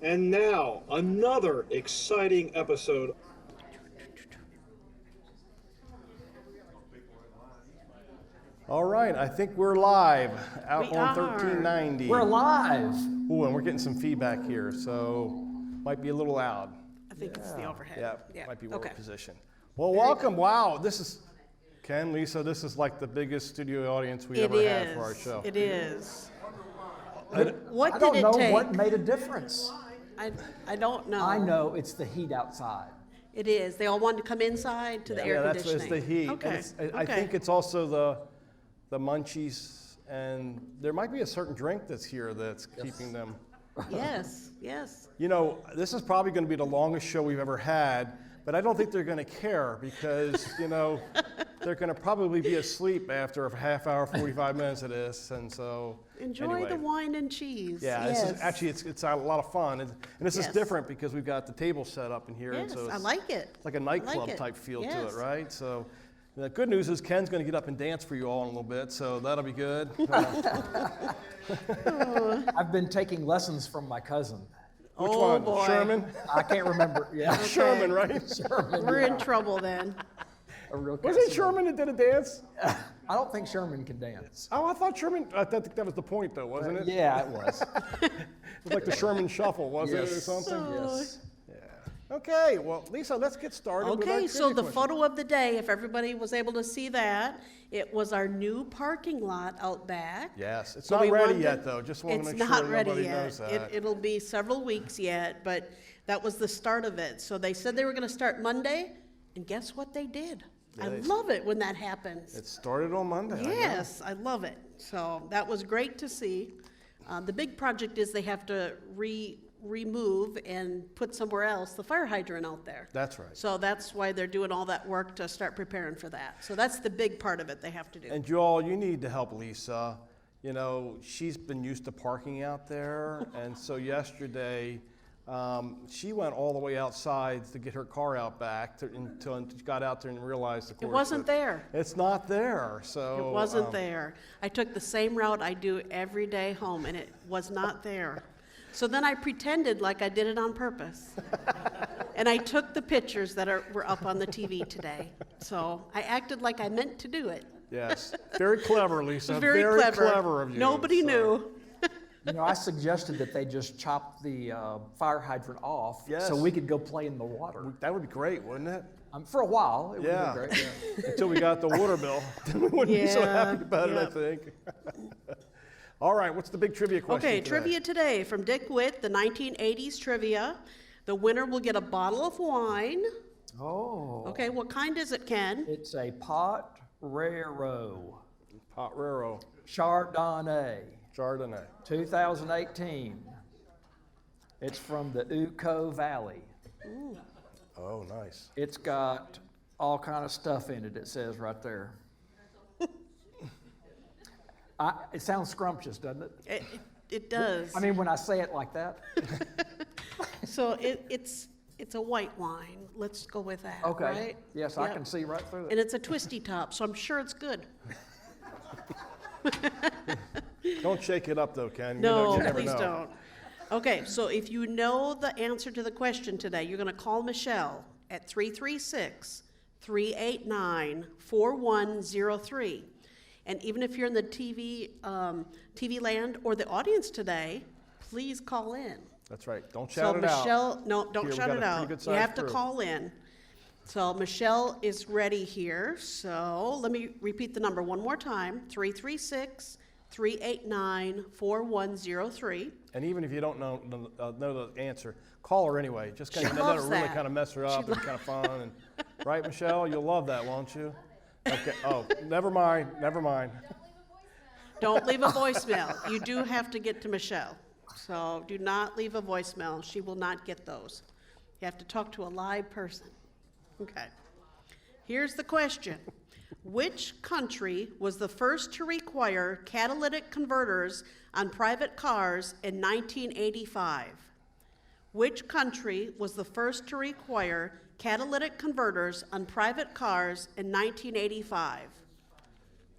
And now, another exciting episode. All right, I think we're live out We on are. 1390. We're live. Ooh, and we're getting some feedback here, so might be a little loud. I think it's the overhead. Yeah, might be okay. work position. Well, welcome. Wow, this is Ken, Lisa. This is like the biggest studio audience we ever had for our show. It is. I What don't did know it take? what made a difference. I don't know. I know it's the heat outside. It is. They all wanted to come inside to the air Yeah, that's conditioning. it's the heat. And Okay. I think it's also the munchies, and there might be a certain drink that's here that's keeping them. Yes. Yes. You know, this is probably going to be the longest show we've ever had, but I don't think they're going to care because, you know, they're going to probably be asleep after a half hour, 45 minutes of this, and so Enjoy anyway. the wine and cheese. Yeah, yes. this is, actually, it's a lot of fun, and this is Yes. different because we've got the table set up in here, and Yes, so I it's like it. like a nightclub it. type feel to Yes. it, right? So the good news is Ken's going to get up and dance for you all in a little bit, so that'll be good. I've been taking lessons from my cousin. Which Oh, one? boy. Sherman? I can't remember. Yeah, Sherman, right? Sherman. We're in trouble then. A real Was it cousin. Sherman that did a dance? I don't think Sherman can dance. Oh, I thought Sherman, I think that was the point though, wasn't it? Yeah, it was. It was like the Sherman Shuffle, wasn't it, or Yes. something? Yes. Yeah. Okay, well, Lisa, let's get started with our Okay, so trivia the question. photo of the day, if everybody was able to see that, it was our new parking lot out back. Yes, it's So not we ready wanted- yet though, just want to make It's sure not ready everybody yet. knows that. It'll be several weeks yet, but that was the start of it. So they said they were gonna start Monday, and guess what they did? I they- love it when that happens. It started on Monday. I know. Yes, I love it. So that was great to see. The big project is they have to remove and put somewhere else the fire hydrant out there. That's right. So that's why they're doing all that work to start preparing for that. So that's the big part of it they have to do. And Joel, you need to help Lisa. You know, she's been used to parking out there, and so yesterday, she went all the way outside to get her car out back until she got out there and realized, of course, It wasn't that there. It's not there, so. It wasn't there. I took the same route I do every day home, and it was not there. So then I pretended like I did it on purpose. And I took the pictures that were up on the TV today. So I acted like I meant to do it. Yes, very clever, It Lisa. was very clever. of you. Nobody so- knew. You know, I suggested that they just chop the fire hydrant off Yes. so we could go play in the water. That would be great, wouldn't it? For a while, it Yeah. would be great. Yeah. Until we got the water bill. Then we wouldn't be so Yeah, happy about it, I yep. think. All right, what's the big trivia question Okay, today? trivia today from Dick Witt, the 1980s trivia. The winner will get a bottle of wine. Oh. Okay, what kind is it, Ken? It's a pot raro Potrero Chardonnay, Chardonnay. 2018. It's from the Uco Valley. Oh, nice. It's got all kind of stuff in it, it says right there. It sounds scrumptious, doesn't it? It does. I mean, when I say it like that. So it's a white wine. Let's go with that, Okay. right? Yes, I Yep. can see right through And it. it's a twisty top, so I'm sure it's good. Don't shake it up though, Ken. No, you never please know. don't. Okay, so if you know the answer to the question today, you're going to call Michelle at 336-389-4103. And even if you're in the TV land or the audience today, please call in. That's right. Don't So shout it out. Michelle, no, don't Here, we shut got it a pretty out. good You sized have to crew. call in. So Michelle is ready here. So let me repeat the number one more time, 336-389-4103. And even if you don't know the answer, call her anyway. Just kind She of loves really that. kind of mess her up and kind of fun. And, right, Michelle? You'll love that, won't you? Okay. Oh, never mind. Never mind. Don't leave a voicemail. You do have to get to Michelle. So do not leave a voicemail. She will not get those. You have to talk to a live person. Okay. Here's the question. Which country was the first to require catalytic converters on private cars in 1985? Which country was the first to require catalytic converters on private cars in 1985?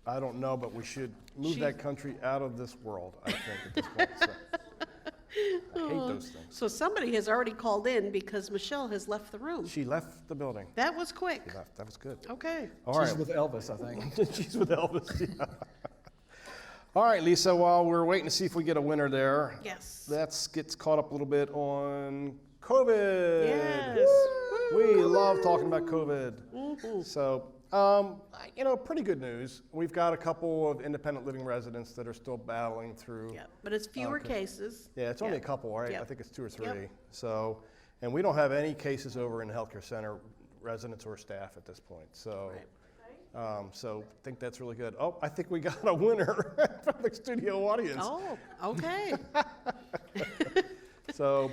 I don't know, but we should move She- that country out of this world, I think, at this point. So. I hate those things. So somebody has already called in because Michelle has left the room. She left the building. That was quick. She left. That was good. Okay. All She's right. with Elvis, I think. She's with Elvis. Yeah. All right, Lisa, while we're waiting to see if we get a winner there, Yes. let's get caught up a little bit on COVID. Yes. We love talking about COVID. Mhm. So, pretty good news. We've got a couple of independent living residents that are still battling through. Yeah, but it's fewer Okay. cases. Yeah, it's only Yeah. a couple, right? Yep. I think it's 2 or 3. Yep. So, and we don't have any cases over in the healthcare center, residents or staff at this point. So, Right. I think that's really good. Oh, I think we got a winner from the studio audience. Oh, okay. So,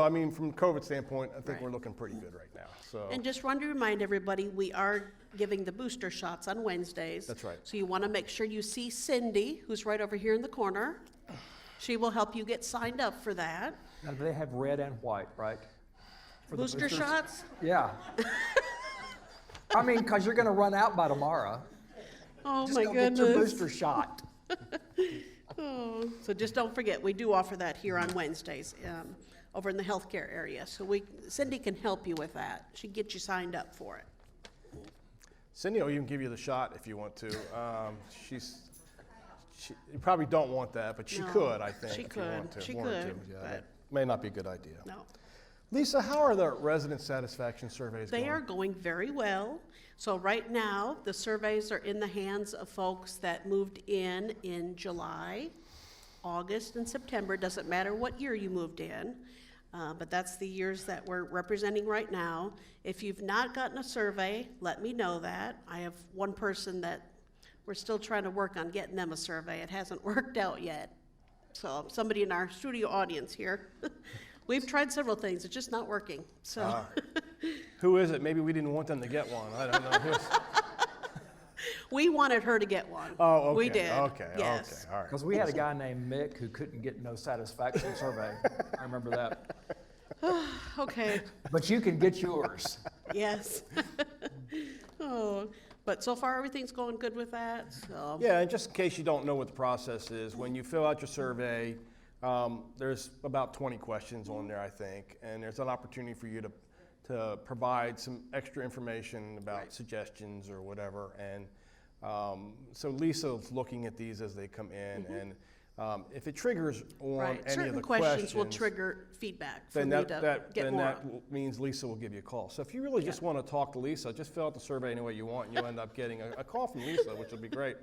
I mean, from COVID standpoint, I think Right. we're looking pretty good right now. So, And just wanted to remind everybody, we are giving the booster shots on Wednesdays. That's right. So you want to make sure you see Cindy, who's right over here in the corner. She will help you get signed up for that. Now, they have red and white, right? For the Booster boosters? shots? Yeah. I mean, because you're going to run out by tomorrow. Oh, Just my go get your goodness. booster shot. Oh, so just don't forget, we do offer that here on Wednesdays over in the healthcare area. So Cindy can help you with that. She can get you signed up for it. Cindy will even give you the shot if you want to. You probably don't want that, but she No, could, I think. she if you could. want to, She wanted could, to. Yeah, but- that may not be a good idea. No. Lisa, how are the resident satisfaction surveys They going? are going very well. So right now, the surveys are in the hands of folks that moved in July, August, and September. Doesn't matter what year you moved in, but that's the years that we're representing right now. If you've not gotten a survey, let me know that. I have one person that we're still trying to work on getting them a survey. It hasn't worked out yet. So somebody in our studio audience here, we've tried several things. It's just not working. So. Who is it? Maybe we didn't want them to get one. I don't know. We wanted her to get one. Oh, okay. We did. Okay. Yes. Okay. All right. Because we had a guy named Mick who couldn't get no satisfaction survey. I remember that. Okay. But you can get yours. Yes. Oh, but so far everything's going good with that. So. Yeah, and just in case you don't know what the process is, when you fill out your survey, there's about 20 questions on there, I think, and there's an opportunity for you to provide some extra information about Right. suggestions or whatever. And so Lisa's looking at these as they come in, and if it triggers on Right. any Certain of the questions will trigger feedback for then me that, to that, get then more that on. means Lisa will give you a call. So if you really just want to talk to Lisa, just fill out the survey any way you want, and you'll end up getting a call from Lisa, which will be great.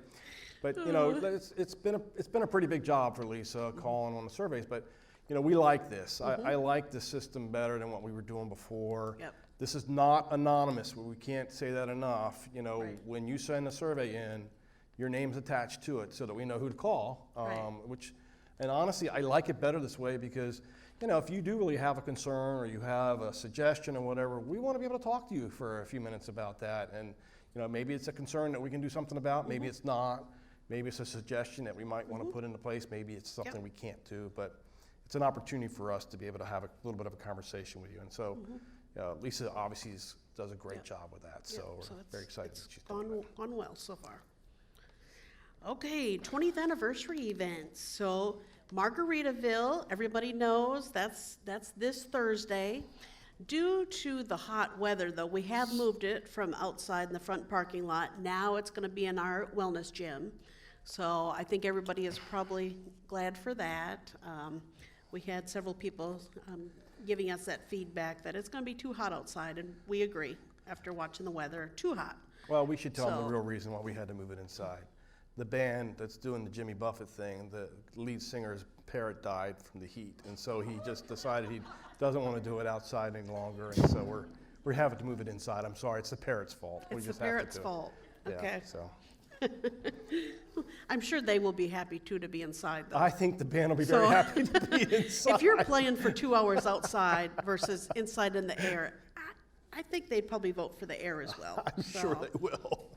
But it's been a pretty big job for Lisa calling on the surveys. But we like this. I like the system better than what we were doing before. Yep. This is not anonymous. We can't say that enough. Right. When you send a survey in, your name's attached to it so that we know who to call. Right. And honestly, I like it better this way because, if you do really have a concern or you have a suggestion or whatever, we want to be able to talk to you for a few minutes about that. And, maybe it's a concern that we can do something about. Maybe it's not. Maybe it's a suggestion that we might want to put into place. Maybe it's something we can't do. But it's an opportunity for us to be able to have a little bit of a conversation with you. And so Lisa obviously does a great job with that. So we're very excited that she's doing that. Gone well so far. Okay, 20th anniversary events. So Margaritaville, everybody knows that's this Thursday. Due to the hot weather, though, we have moved it from outside in the front parking lot. Now it's going to be in our wellness gym. So I think everybody is probably glad for that. We had several people giving us that feedback that it's going to be too hot outside, and we agree after watching the weather. Too hot. Well, we should tell them So- the real reason why we had to move it inside. The band that's doing the Jimmy Buffett thing, the lead singer's parrot died from the heat, and so he just decided he doesn't want to do it outside any longer, and so we're having to move it inside. I'm sorry, it's the parrot's fault. We It's the just have to parrot's do it. fault. Yeah, Okay. so I'm sure they will be happy too to be inside, though. I think the band will be very So- happy to be inside. If you're playing for 2 hours outside versus inside in the air, I think they'd probably vote for the air as well. I'm sure they will.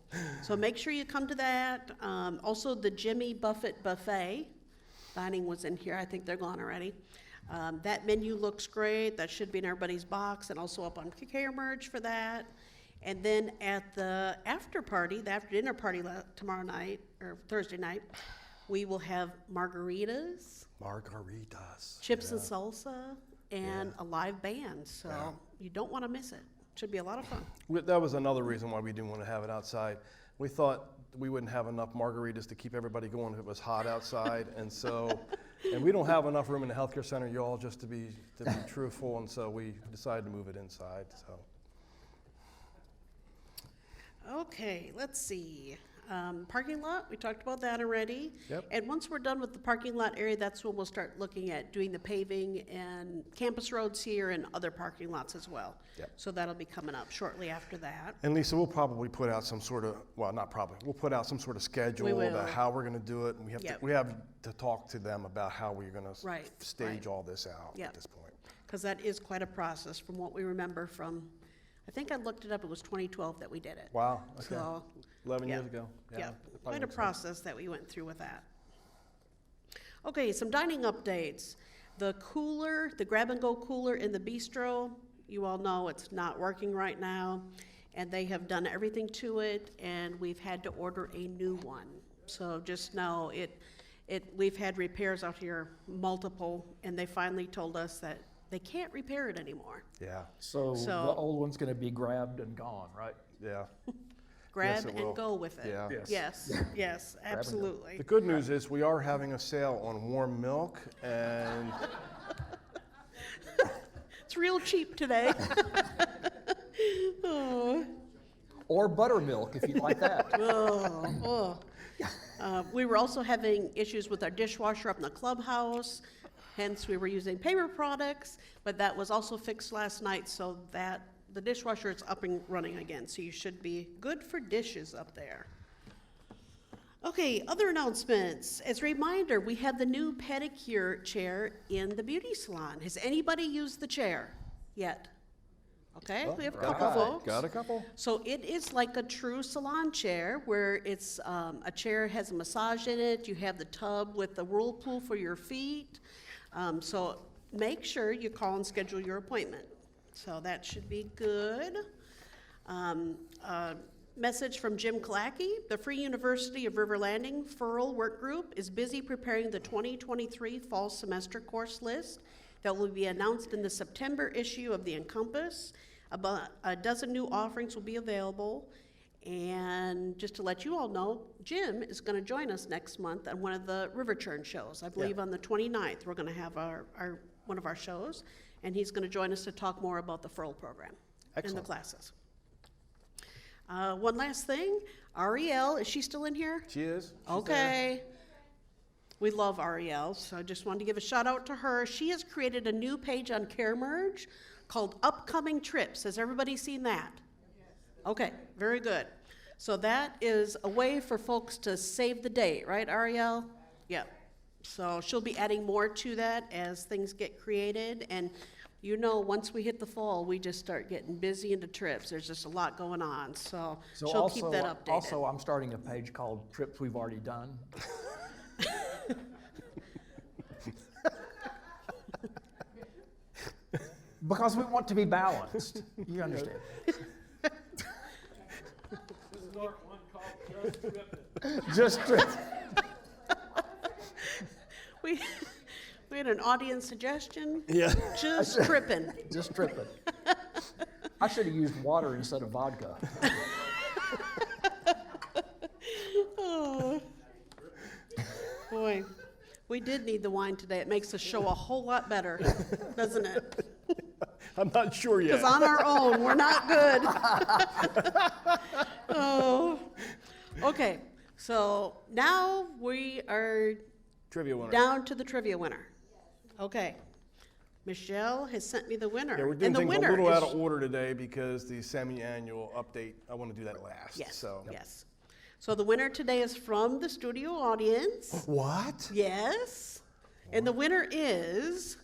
So make sure you come to that. Also, the Jimmy Buffett Buffet. Dining was in here. I think they're gone already. That menu looks great. That should be in everybody's box and also up on Care Merge for that. And then at the after party, the after dinner party tomorrow night or Thursday night, We will have margaritas, Margaritas. chips yeah. and salsa, and a live band. So you don't want to miss it. Should be a lot of fun. That was another reason why we didn't want to have it outside. We thought we wouldn't have enough margaritas to keep everybody going if it was hot outside, and so, and we don't have enough room in the healthcare center, y'all, just to be truthful, and so we decided to move it inside. So. Okay, let's see. Parking lot, we talked about that already. Yep. And once we're done with the parking lot area, that's when we'll start looking at doing the paving and campus roads here and other parking lots as well. Yep. So that'll be coming up shortly after that. And Lisa, we'll probably put out some sort of, well, not probably, we'll put out some sort of schedule We will. about how we're going to do it. And Yep. we have to talk to them about how we're going to Right, stage right. all this out Yep. at this point. Because that is quite a process from what we remember from, I think I looked it up, it was 2012 that we did it. Wow, okay. So, 11 yeah. years ago. Yeah, it probably quite a makes sense. process that we went through with that. Okay, some dining updates. The cooler, the grab-and-go cooler in the bistro, you all know it's not working right now, and they have done everything to it, and we've had to order a new one. So just know we've had repairs out here, multiple, and they finally told us that they can't repair it anymore. Yeah, So the So- old one's gonna be grabbed and gone, right? yeah. Grab it will. and go with it. Yeah. Yes, yes, and go. absolutely. The good news is we are having a sale on warm milk, and It's real cheap today. Oh. Or buttermilk, if you like that. Oh. We were also having issues with our dishwasher up in the clubhouse, hence we were using paper products, but that was also fixed last night, so that the dishwasher is up and running again, so you should be good for dishes up there. Okay, other announcements. As a reminder, we have the new pedicure chair in the beauty salon. Has anybody used the chair yet? Okay, we have a couple folks. got a couple. So it is like a true salon chair where it's a chair has a massage in it. You have the tub with the whirlpool for your feet. So make sure you call and schedule your appointment. So that should be good. Message from Jim Kalacki. The Free University of River Landing Furl Work Group is busy preparing the 2023 fall semester course list that will be announced in the September issue of the Encompass. About a dozen new offerings will be available. And just to let you all know, Jim is going to join us next month on one of the River Churns shows. I believe on the 29th, we're going to have one of our shows, and he's going to join us to talk more about the Furl program and the Excellent. classes. One last thing, Ariel, is she still in here? She is. She's there. Okay. We love Ariel, so I just wanted to give a shout out to her. She has created a new page on CareMerge called Upcoming Trips. Has everybody seen that? Okay, very good. So that is a way for folks to save the date, right, Ariel? Yeah. So she'll be adding more to that as things get created. And you know, once we hit the fall, we just start getting busy into trips. There's just a lot going on. So she'll keep that updated. Also, I'm starting a page called Trips We've Already Done. Because we want to be balanced. You understand? Just trip. We had an audience suggestion. Yeah. Just tripping. Just tripping. I should have used water instead of vodka. Oh. Boy, we did need the wine today. It makes the show a whole lot better, doesn't it? I'm not sure yet. Because on our own, we're not good. Oh. Okay, so now we are Trivia winner. down to the trivia winner. Okay. Michelle has sent me the winner. Yeah, we're doing and the things a winner little out is- of order today because the semi-annual update, I want to do that last. Yes, So. yes. So the winner today is from the studio audience. What? Yes. And the winner is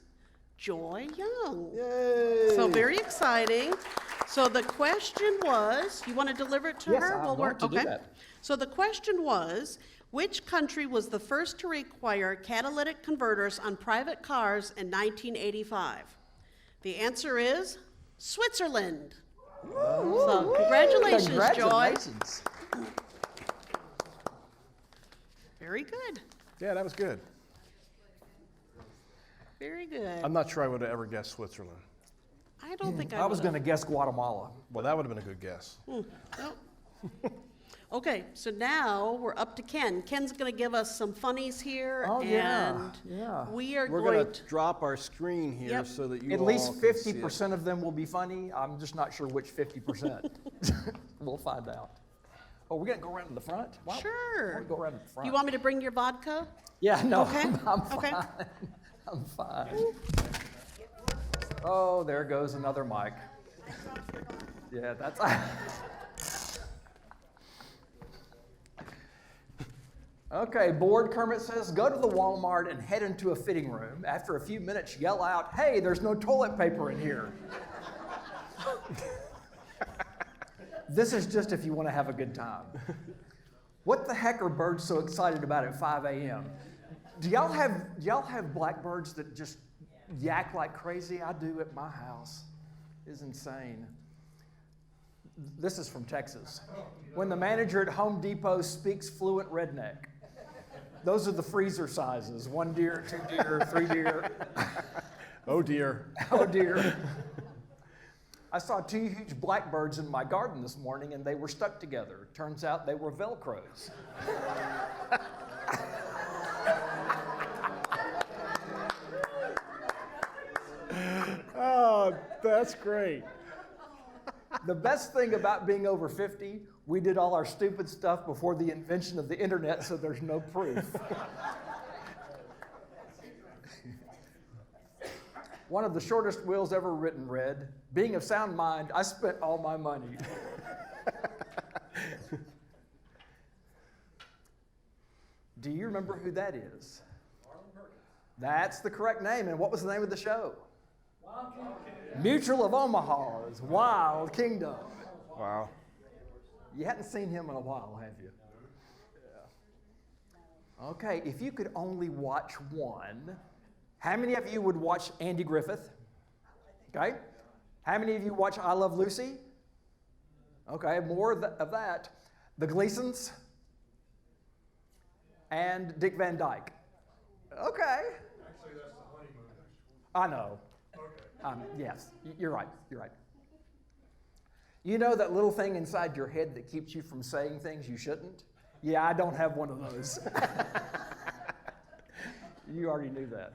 Joy Young. Yay. So very exciting. So the question was, you want to deliver it to Yes, her? I'm while going we're- to do okay. that. So the question was, which country was the first to require catalytic converters on private cars in 1985? The answer is Switzerland. So congratulations, Joy. Congratulations. Very good. Yeah, that was good. Very good. I'm not sure I would have ever guessed Switzerland. I don't think I was going to guess Guatemala. Well, that would have been a good guess. Nope. Okay, so now we're up to Ken. Ken's going to give us some funnies here. Oh, yeah, and yeah. we are We're going going to drop our screen here Yep. so that you At all least can see it. 50% of them will be funny. I'm just not sure which 50%. We'll find out. Oh, we're going to go around to the front? Why don't Sure. we go around to the front? You want me to bring your vodka? Yeah, no, Okay. I'm fine. Okay. I'm fine. Oh, there goes another mic. Yeah, that's... Okay, bored Kermit says, go to the Walmart and head into a fitting room. After a few minutes, yell out, hey, there's no toilet paper in here. This is just if you want to have a good time. What the heck are birds so excited about at 5 a.m.? Do y'all have blackbirds that just yak like crazy? I do at my house. It's insane. This is from Texas. When the manager at Home Depot speaks fluent redneck. Those are the freezer sizes. 1 deer, 2 deer, 3 deer. Oh dear. Oh dear. I saw 2 huge blackbirds in my garden this morning and they were stuck together. Turns out they were Velcros. Oh, that's great. The best thing about being over 50, we did all our stupid stuff before the invention of the internet, so there's no proof. One of the shortest wills ever written read, being of sound mind, I spent all my money. Do you remember who that is? That's the correct name. And what was the name of the show? Wild Kingdom. Mutual of Omaha's Wild Kingdom. Wow. You hadn't seen him in a while, have you? Yeah. Okay, if you could only watch one, how many of you would watch Andy Griffith? Okay. How many of you watch I Love Lucy? Okay, more of that. The Gleasons and Dick Van Dyke. Okay. Actually, that's the honeymooners. I know. Okay. Yes, you're right. You're right. You know that little thing inside your head that keeps you from saying things you shouldn't? Yeah, I don't have one of those. You already knew that.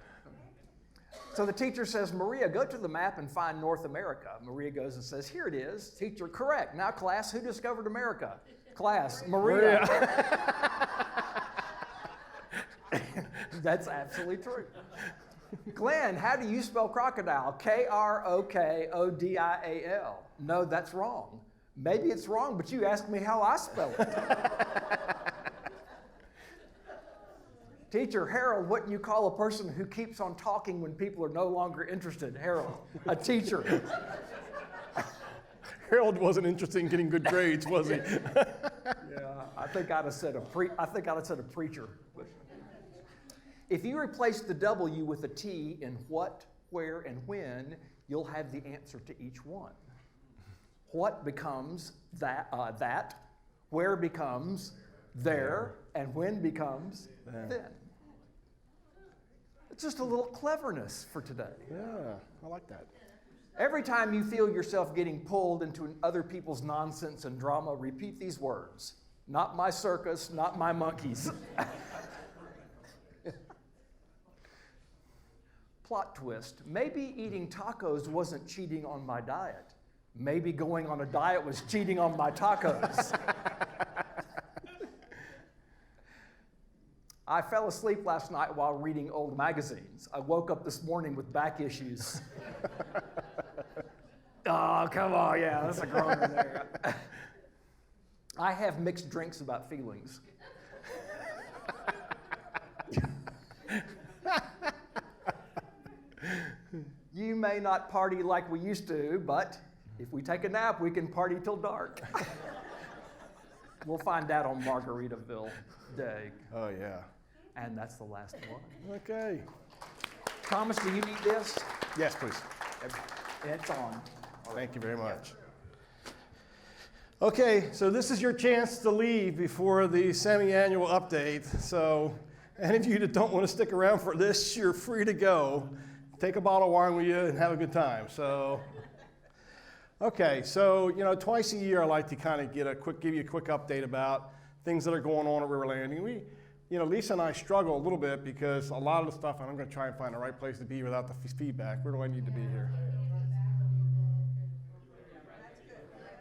So the teacher says, Maria, go to the map and find North America. Maria goes and says, here it is. Teacher, correct. Now, class, who discovered America? Class, Maria. That's absolutely true. Glenn, how do you spell crocodile? K-R-O-K-O-D-I-A-L. No, that's wrong. Maybe it's wrong, but you asked me how I spell it. Teacher, Harold, what do you call a person who keeps on talking when people are no longer interested? Harold, a teacher. Harold wasn't interested in getting good grades, was he? Yeah, I think I'd have said a preacher. But if you replace the W with a T in what, where, and when, you'll have the answer to each one. What becomes that, where becomes there, and when becomes then. It's just a little cleverness for today. Yeah, I like that. Every time you feel yourself getting pulled into other people's nonsense and drama, repeat these words. Not my circus, not my monkeys. Plot twist. Maybe eating tacos wasn't cheating on my diet. Maybe going on a diet was cheating on my tacos. I fell asleep last night while reading old magazines. I woke up this morning with back issues. Oh, come on, yeah, that's a groaner there. I have mixed drinks about feelings. You may not party like we used to, but if we take a nap, we can party till dark. We'll find out on Margaritaville Day. Oh, yeah. And that's the last one. Okay. Thomas, do you need this? Yes, please. It's on. Thank you very much. Okay, so this is your chance to leave before the semi-annual update. So Any of you that don't want to stick around for this, you're free to go. Take a bottle of wine with you and have a good time. So, okay, so twice a year I like to kind of give you a quick update about things that are going on at River Landing. Lisa and I struggle a little bit because a lot of the stuff, and I'm going to try and find the right place to be without the feedback. Where do I need to be here?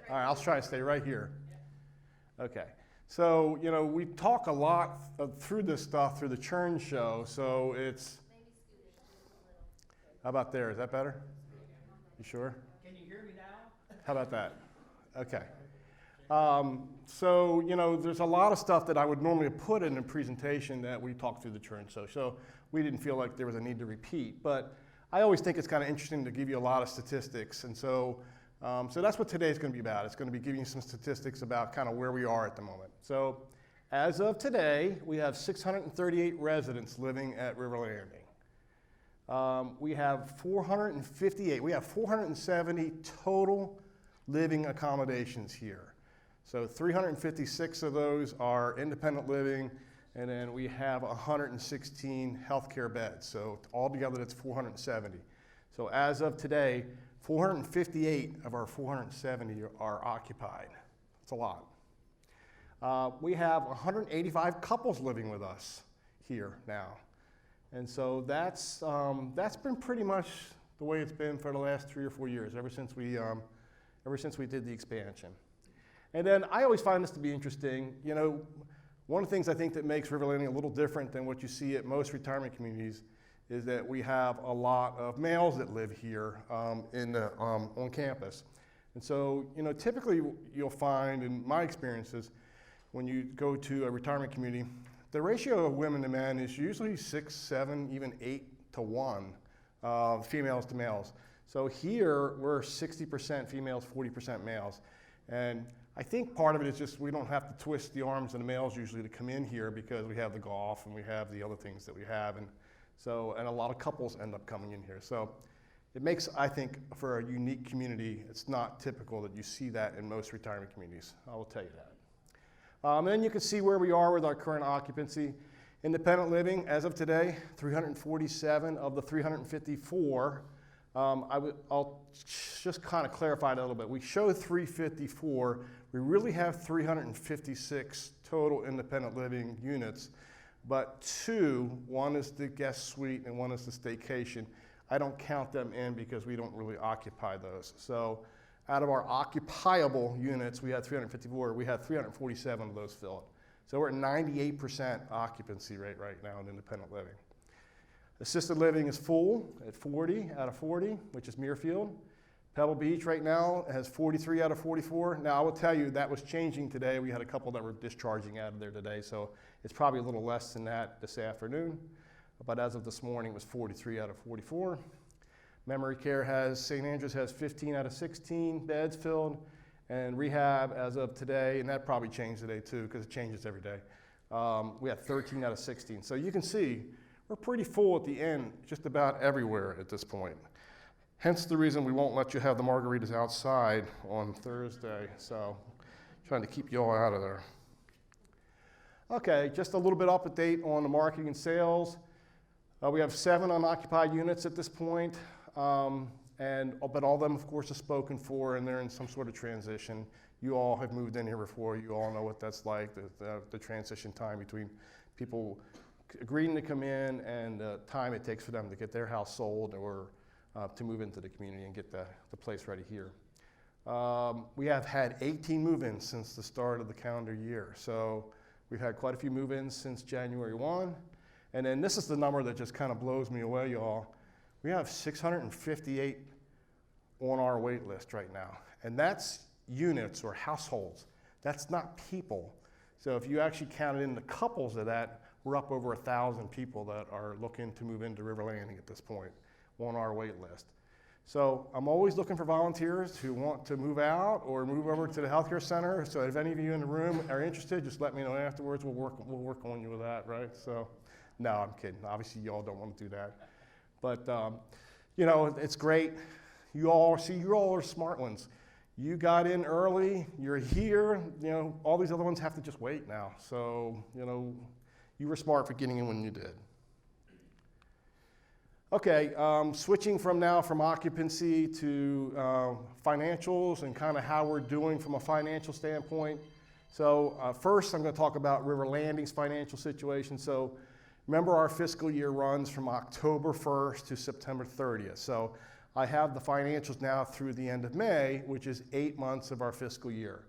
All right, I'll try to stay right here. Okay. So, we talk a lot through this stuff through the Churns show, so it's... How about there? Is that better? You sure? Can you hear me now? How about that? Okay. There's a lot of stuff that I would normally put in a presentation that we talked through the Churns show, so we didn't feel like there was a need to repeat. But I always think it's kind of interesting to give you a lot of statistics, and so that's what today's going to be about. It's going to be giving you some statistics about kind of where we are at the moment. So as of today, we have 638 residents living at River Landing. We have 470 total living accommodations here. So 356 of those are independent living, and then we have 116 healthcare beds. So altogether, that's 470. So as of today, 458 of our 470 are occupied. That's a lot. We have 185 couples living with us here now. And so that's been pretty much the way it's been for the last 3 or 4 years, ever since we did the expansion. And then I always find this to be interesting. One of the things I think that makes River Landing a little different than what you see at most retirement communities is that we have a lot of males that live here on campus. And so, typically you'll find, in my experiences, when you go to a retirement community, the ratio of women to men is usually 6, 7, even 8 to 1, females to males. So here, we're 60% females, 40% males. And I think part of it is just we don't have to twist the arms of the males usually to come in here because we have the golf and we have the other things that we have. And a lot of couples end up coming in here. So it makes, I think, for a unique community, it's not typical that you see that in most retirement communities. I will tell you that. And then you can see where we are with our current occupancy. Independent living, as of today, 347 of the 354. I'll just kind of clarify that a little bit. We show 354. We really have 356 total independent living units, but 2, one is the guest suite and one is the staycation. I don't count them in because we don't really occupy those. So out of our occupiable units, we had 354, we had 347 of those filled. So we're at 98% occupancy rate right now in independent living. Assisted living is full at 40 out of 40, which is Muirfield. Pebble Beach right now has 43 out of 44. Now I will tell you that was changing today. We had a couple that were discharging out of there today, so it's probably a little less than that this afternoon. But as of this morning, it was 43 out of 44. Memory care St. Andrews has 15 out of 16 beds filled, and rehab as of today, and that probably changed today too because it changes every day. We had 13 out of 16. So you can see we're pretty full at the end, just about everywhere at this point. Hence the reason we won't let you have the margaritas outside on Thursday. So trying to keep you all out of there. Okay, just a little bit update on the marketing and sales. We have 7 unoccupied units at this point, but all of them, of course, are spoken for, and they're in some sort of transition. You all have moved in here before. You all know what that's like, the transition time between people agreeing to come in and the time it takes for them to get their house sold or to move into the community and get the place ready here. We have had 18 move-ins since the start of the calendar year. So we've had quite a few move-ins since January 1. And then this is the number that just kind of blows me away, y'all. We have 658 on our wait list right now. And that's units or households. That's not people. So if you actually counted in the couples of that, we're up over 1,000 people that are looking to move into River Landing at this point on our wait list. So I'm always looking for volunteers who want to move out or move over to the healthcare center. So if any of you in the room are interested, just let me know afterwards. We'll work on you with that, right? So, no, I'm kidding. Obviously, y'all don't want to do that. But, it's great. You all are smart ones. You got in early, you're here, all these other ones have to just wait now. So, You were smart for getting in when you did. Okay, switching from occupancy to financials and kind of how we're doing from a financial standpoint. So first I'm going to talk about River Landing's financial situation. So remember, our fiscal year runs from October 1st to September 30th. So I have the financials now through the end of May, which is 8 months of our fiscal year.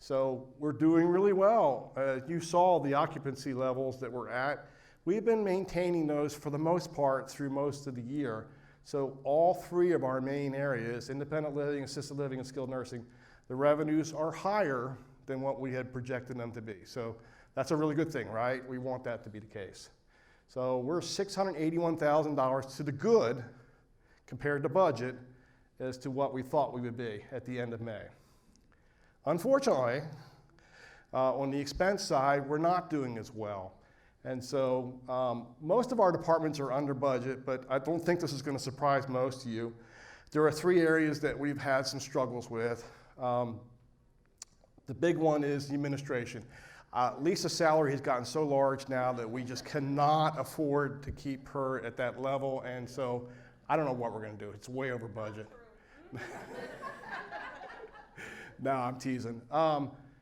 So we're doing really well. You saw the occupancy levels that we're at. We've been maintaining those for the most part through most of the year. So all three of our main areas, independent living, assisted living, and skilled nursing, the revenues are higher than what we had projected them to be. So that's a really good thing, right? We want that to be the case. So we're $681,000 to the good compared to budget as to what we thought we would be at the end of May. Unfortunately, on the expense side, we're not doing as well. And so most of our departments are under budget, but I don't think this is going to surprise most of you. There are three areas that we've had some struggles with. The big one is the administration. Lisa's salary has gotten so large now that we just cannot afford to keep her at that level, and so I don't know what we're going to do. It's way over budget. No, I'm teasing.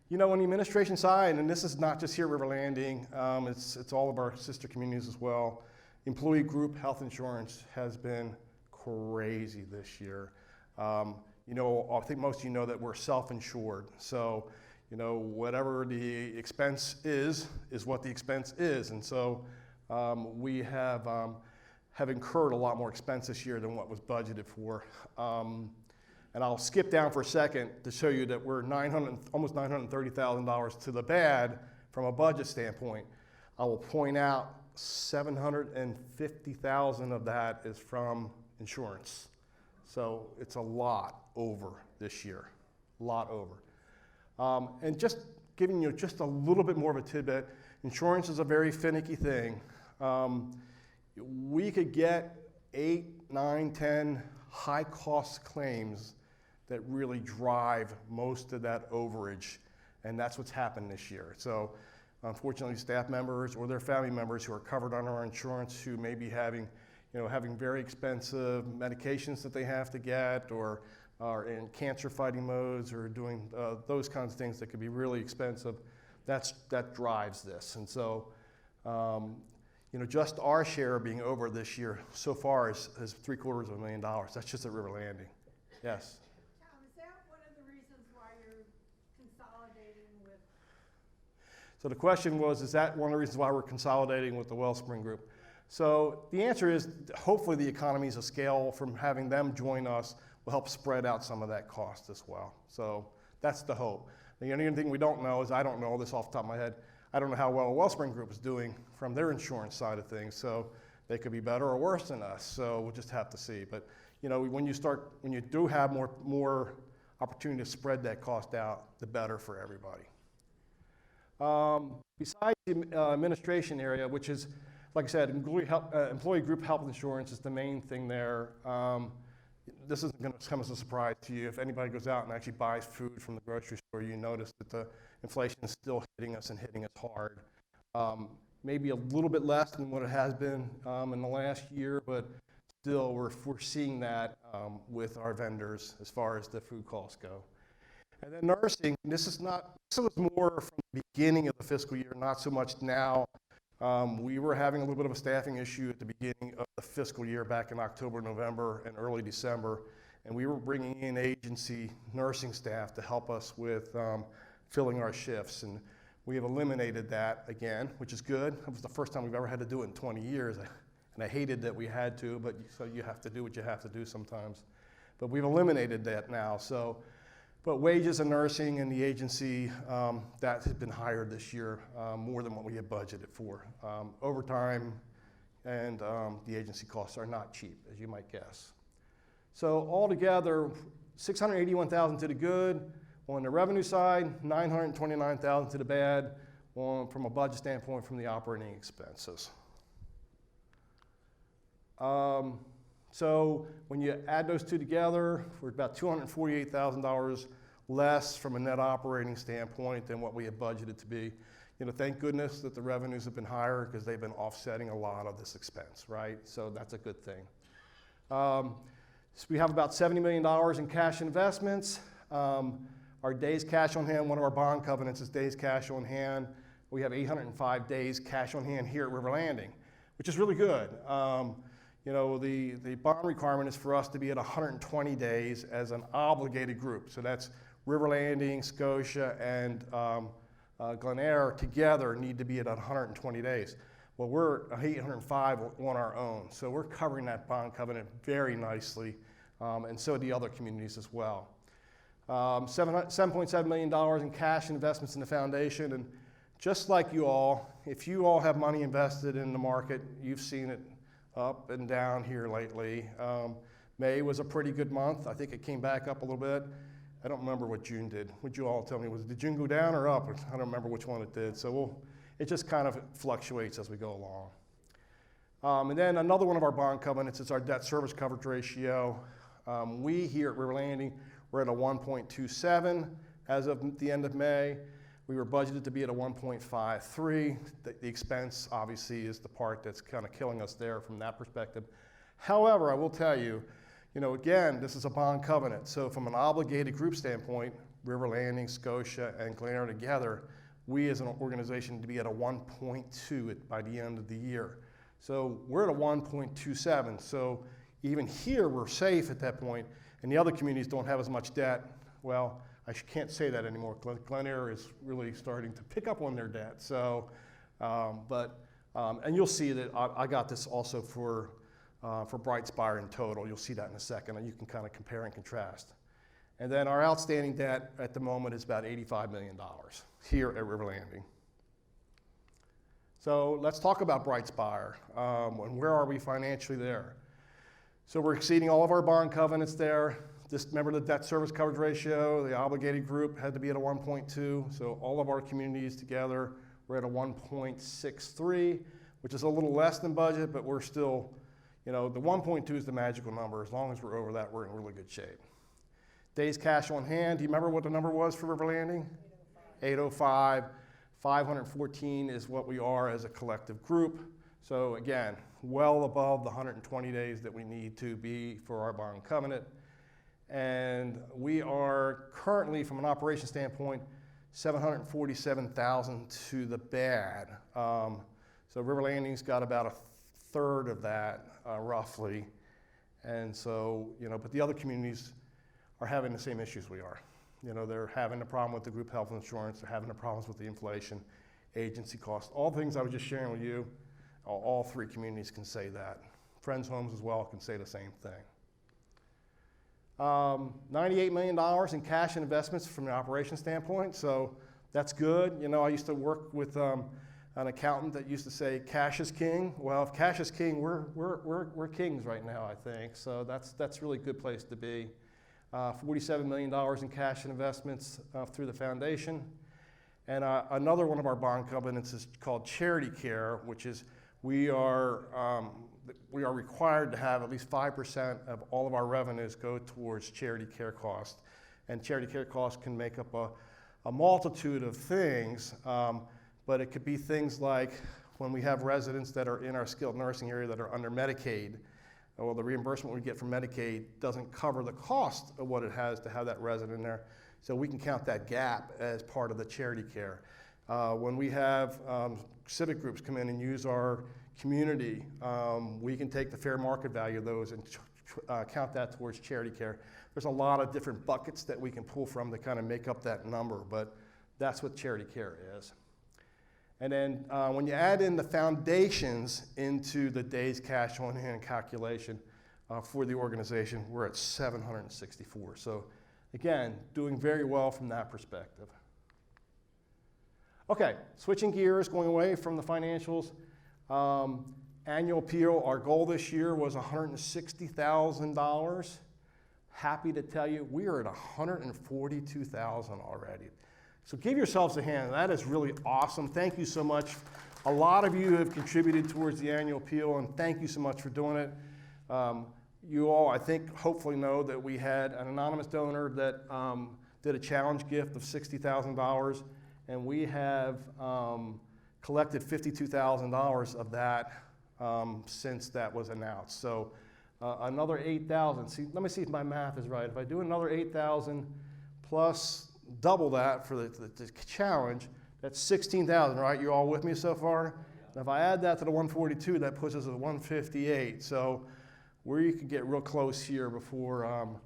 You know, on the administration side, and this is not just here at River Landing, it's all of our sister communities as well, employee group health insurance has been crazy this year. You know, I think most of you know that we're self-insured. So, you know, whatever the expense is what the expense is. And so we have incurred a lot more expense this year than what was budgeted for. And I'll skip down for a second to show you that we're almost $930,000 to the bad from a budget standpoint. I will point out $750,000 of that is from insurance. So it's a lot over this year, a lot over. And just giving you just a little bit more of a tidbit, insurance is a very finicky thing. We could get 8, 9, 10 high-cost claims that really drive most of that overage, and that's what's happened this year. So unfortunately, staff members or their family members who are covered under our insurance who may be having very expensive medications that they have to get, or are in cancer fighting modes, or doing those kinds of things that could be really expensive, that drives this. And so you know, just our share being over this year so far is $750,000. That's just at River Landing. Yes? Tom, is that one of the reasons why you're consolidating with? So the question was, is that one of the reasons why we're consolidating with the Wellspring Group? So the answer is, hopefully the economies of scale from having them join us will help spread out some of that cost as well. So that's the hope. The only thing we don't know is, I don't know this off the top of my head, I don't know how well Wellspring Group is doing from their insurance side of things, so they could be better or worse than us, so we'll just have to see. But you know, when you do have more opportunity to spread that cost out, the better for everybody. Besides the administration area, which is, like I said, employee group health insurance is the main thing there. This isn't going to come as a surprise to you. If anybody goes out and actually buys food from the grocery store, you notice that the inflation is still hitting us and hitting us hard. Maybe a little bit less than what it has been in the last year, but still we're seeing that with our vendors as far as the food costs go. And then nursing, this was more from the beginning of the fiscal year, not so much now. We were having a little bit of a staffing issue at the beginning of the fiscal year back in October, November, and early December, and we were bringing in agency nursing staff to help us with filling our shifts, and we have eliminated that again, which is good. It was the first time we've ever had to do it in 20 years, and I hated that we had to, but so you have to do what you have to do sometimes. But we've eliminated that now, so. But wages in nursing and the agency, that has been higher this year, more than what we had budgeted for. Overtime and the agency costs are not cheap, as you might guess. So altogether, $681,000 to the good. On the revenue side, $929,000 to the bad, from a budget standpoint from the operating expenses. So when you add those two together, we're about $248,000 less from a net operating standpoint than what we had budgeted to be. thank goodness that the revenues have been higher because they've been offsetting a lot of this expense, right? So that's a good thing. So we have about $70 million in cash investments. Our days cash on hand, one of our bond covenants is days cash on hand. We have 805 days cash on hand here at River Landing, which is really good. The bond requirement is for us to be at 120 days as an obligated group. So that's River Landing, Scotia, and Glen Eyre together need to be at 120 days. Well, we're 805 on our own. So we're covering that bond covenant very nicely, and so the other communities as well. $7.7 million in cash investments in the foundation. And just like you all, if you all have money invested in the market, you've seen it up and down here lately. May was a pretty good month. I think it came back up a little bit. I don't remember what June did. Would you all tell me? Did June go down or up? I don't remember which one it did. So it just kind of fluctuates as we go along. And then another one of our bond covenants is our debt service coverage ratio. We here at River Landing, we're at a 1.27 as of the end of May. We were budgeted to be at a 1.53. The expense obviously is the part that's kind of killing us there from that perspective. However, I will tell you, again, this is a bond covenant. So from an obligated group standpoint, River Landing, Scotia, and Glen Eyre together, we as an organization to be at a 1.2 by the end of the year. So we're at a 1.27. So even here, we're safe at that point, and the other communities don't have as much debt. Well, I can't say that anymore. Glen Eyre is really starting to pick up on their debt. So, and you'll see that I got this also for Brightspire in total. You'll see that in a second, and you can kind of compare and contrast. And then our outstanding debt at the moment is about $85 million here at River Landing. So let's talk about Brightspire, and where are we financially there? So we're exceeding all of our bond covenants there. Just remember the debt service coverage ratio, the obligated group had to be at a 1.2. So all of our communities together, we're at a 1.63, which is a little less than budget, but we're still, the 1.2 is the magical number. As long as we're over that, we're in really good shape. Days cash on hand, do you remember what the number was for River Landing? 805. 514 is what we are as a collective group. So again, well above the 120 days that we need to be for our bond covenant. And we are currently, from an operation standpoint, 747,000 to the bad. So River Landing's got about a third of that, roughly. And so, but the other communities are having the same issues we are. They're having a problem with the group health insurance, they're having the problems with the inflation, agency costs, all the things I was just sharing with you. All three communities can say that. Friends Homes as well can say the same thing. $98 million in cash and investments from an operation standpoint, so that's good. I used to work with an accountant that used to say cash is king. Well, if cash is king, we're kings right now, I think. So that's really a good place to be. $47 million in cash and investments through the foundation. And another one of our bond covenants is called charity care, which is we are required to have at least 5% of all of our revenues go towards charity care costs. And charity care costs can make up a multitude of things, but it could be things like when we have residents that are in our skilled nursing area that are under Medicaid. Well, the reimbursement we get from Medicaid doesn't cover the cost of what it has to have that resident in there. So we can count that gap as part of the charity care. When we have civic groups come in and use our community, we can take the fair market value of those and count that towards charity care. There's a lot of different buckets that we can pull from to kind of make up that number, but that's what charity care is. And then when you add in the foundations into the days cash on hand calculation for the organization, we're at 764. So again, doing very well from that perspective. Okay, switching gears, going away from the financials. Annual appeal, our goal this year was $160,000. Happy to tell you, we are at $142,000 already. So give yourselves a hand. That is really awesome. Thank you so much. A lot of you have contributed towards the annual appeal, and thank you so much for doing it. You all, I think, hopefully know that we had an anonymous donor that did a challenge gift of $60,000, and we have collected $52,000 of that since that was announced. So another 8,000. See, let me see if my math is right. If I do another 8,000 plus double that for the challenge, that's 16,000, right? You all with me so far? And if I add that to the 142, that puts us at 158. So we could get real close here before,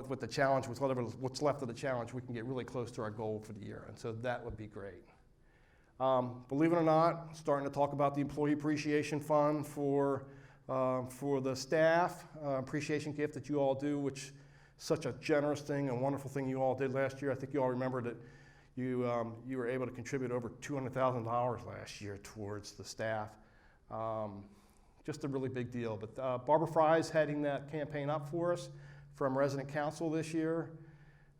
with the challenge, with what's left of the challenge, we can get really close to our goal for the year. And so that would be great. Believe it or not, starting to talk about the Employee Appreciation Fund for the staff appreciation gift that you all do, which is such a generous thing and wonderful thing you all did last year. I think you all remember that you were able to contribute over $200,000 last year towards the staff. Just a really big deal. But Barbara Fry's heading that campaign up for us from resident council this year.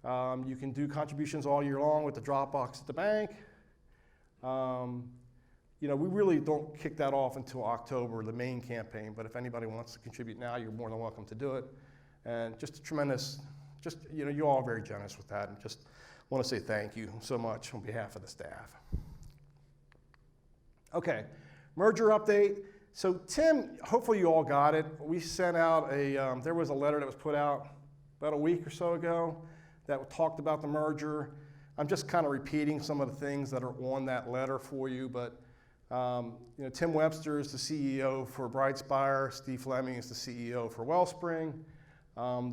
You can do contributions all year long with the drop box at the bank. You know, we really don't kick that off until October, the main campaign, but if anybody wants to contribute now, you're more than welcome to do it. And just a tremendous, you know, you all are very generous with that, and just want to say thank you so much on behalf of the staff. Okay, merger update. So Tim, hopefully you all got it. We sent out there was a letter that was put out about a week or so ago that talked about the merger. I'm just kind of repeating some of the things that are on that letter for you, but you know, Tim Webster is the CEO for Brightspire. Steve Fleming is the CEO for Wellspring.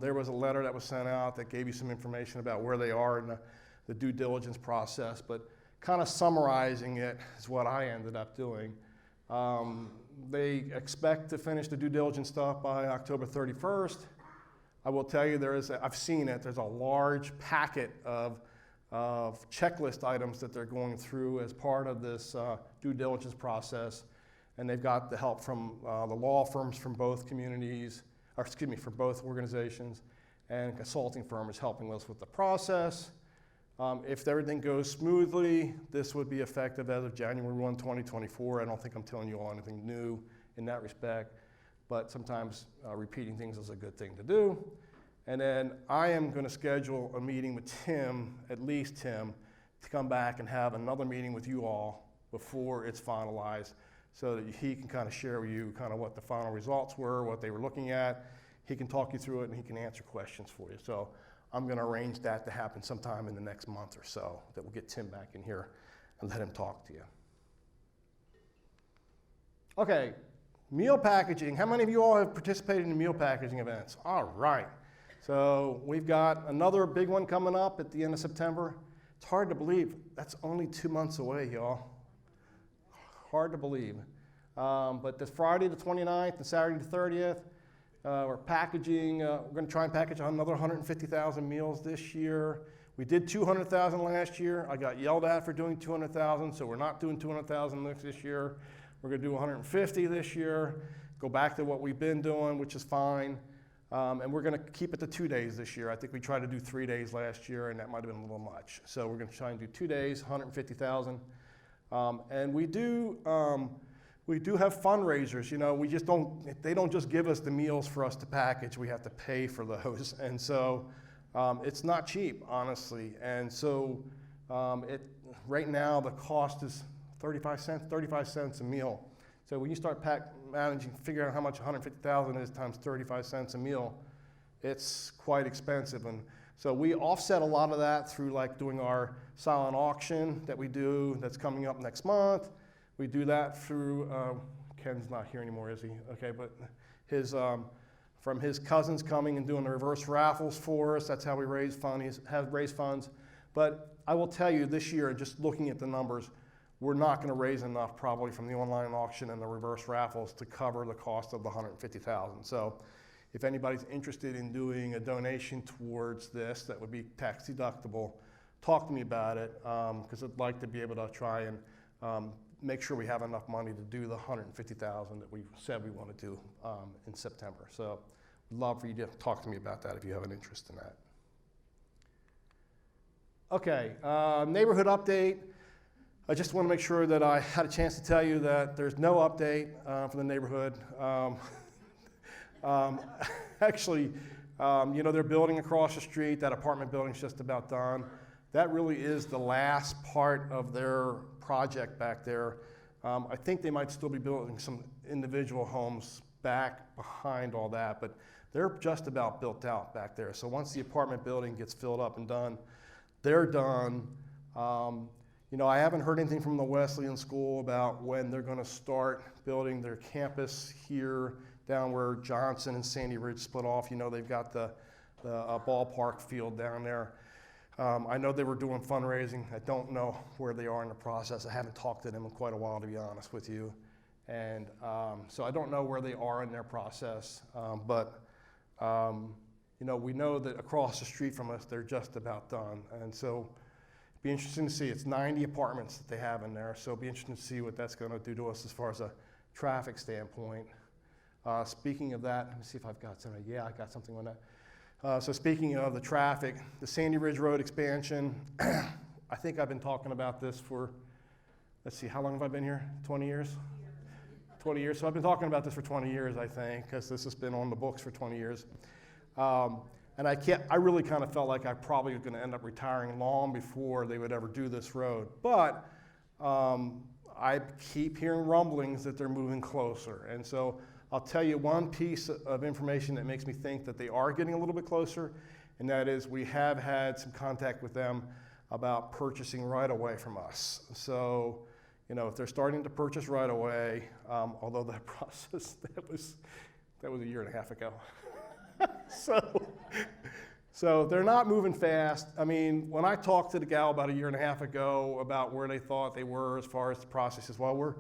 There was a letter that was sent out that gave you some information about where they are in the due diligence process, but kind of summarizing it is what I ended up doing. They expect to finish the due diligence stuff by October 31st. I will tell you, I've seen it, there's a large packet of checklist items that they're going through as part of this due diligence process, and they've got the help from the law firms from both communities, or excuse me, from both organizations, and a consulting firm is helping us with the process. If everything goes smoothly, this would be effective as of January 1, 2024. I don't think I'm telling you all anything new in that respect, but sometimes repeating things is a good thing to do. And then I am going to schedule a meeting with Tim, at least Tim, to come back and have another meeting with you all before it's finalized, so that he can kind of share with you kind of what the final results were, what they were looking at. He can talk you through it and he can answer questions for you. So I'm going to arrange that to happen sometime in the next month or so, that we'll get Tim back in here and let him talk to you. Okay, meal packaging. How many of you all have participated in meal packaging events? All right. So we've got another big one coming up at the end of September. It's hard to believe. That's only 2 months away, y'all. Hard to believe. But this Friday the 29th and Saturday the 30th, we're packaging, we're going to try and package another 150,000 meals this year. We did 200,000 last year. I got yelled at for doing 200,000, so we're not doing 200,000 this year. We're going to do 150 this year, go back to what we've been doing, which is fine. And we're going to keep it to 2 days this year. I think we tried to do 3 days last year, and that might have been a little much. So we're going to try and do 2 days, 150,000. And we do have fundraisers. You know, they don't just give us the meals for us to package. We have to pay for those. And so it's not cheap, honestly. And so right now the cost is 35 cents a meal. So when you start figuring out how much 150,000 is times 35 cents a meal, it's quite expensive. And so we offset a lot of that through like doing our silent auction that we do that's coming up next month. We do that through, Ken's not here anymore, is he? Okay, but from his cousins coming and doing the reverse raffles for us, that's how we raise funds. But I will tell you this year, just looking at the numbers, we're not going to raise enough probably from the online auction and the reverse raffles to cover the cost of the 150,000. So if anybody's interested in doing a donation towards this that would be tax deductible, talk to me about it, because I'd like to be able to try and make sure we have enough money to do the 150,000 that we said we want to do in September. So I'd love for you to talk to me about that if you have an interest in that. Okay, neighborhood update. I just want to make sure that I had a chance to tell you that there's no update for the neighborhood. Actually, you know, they're building across the street. That apartment building's just about done. that really is the last part of their project back there. I think they might still be building some individual homes back behind all that, but they're just about built out back there. So once the apartment building gets filled up and done, they're done. You know, I haven't heard anything from the Wesleyan School about when they're going to start building their campus here down where Johnson and Sandy Ridge split off. You know, they've got the ballpark field down there. I know they were doing fundraising. I don't know where they are in the process. I haven't talked to them in quite a while, to be honest with you. And so I don't know where they are in their process. But you know, we know that across the street from us, they're just about done. And so it'd be interesting to see. It's 90 apartments that they have in there. So it'll be interesting to see what that's going to do to us as far as a traffic standpoint. Speaking of that, let me see if I've got something. Yeah, I got something on that. So speaking of the traffic, the Sandy Ridge Road expansion, I think I've been talking about this for, let's see, how long have I been here? 20 years? 20 years. So I've been talking about this for 20 years, I think, because this has been on the books for 20 years. And I really kind of felt like I probably was going to end up retiring long before they would ever do this road. But I keep hearing rumblings that they're moving closer. And so I'll tell you one piece of information that makes me think that they are getting a little bit closer, and that is we have had some contact with them about purchasing right away from us. So, you know, if they're starting to purchase right away, although that process, that was a year and a half ago. So they're not moving fast. I mean, when I talked to the gal about a year and a half ago about where they thought they were as far as the process is, well, we're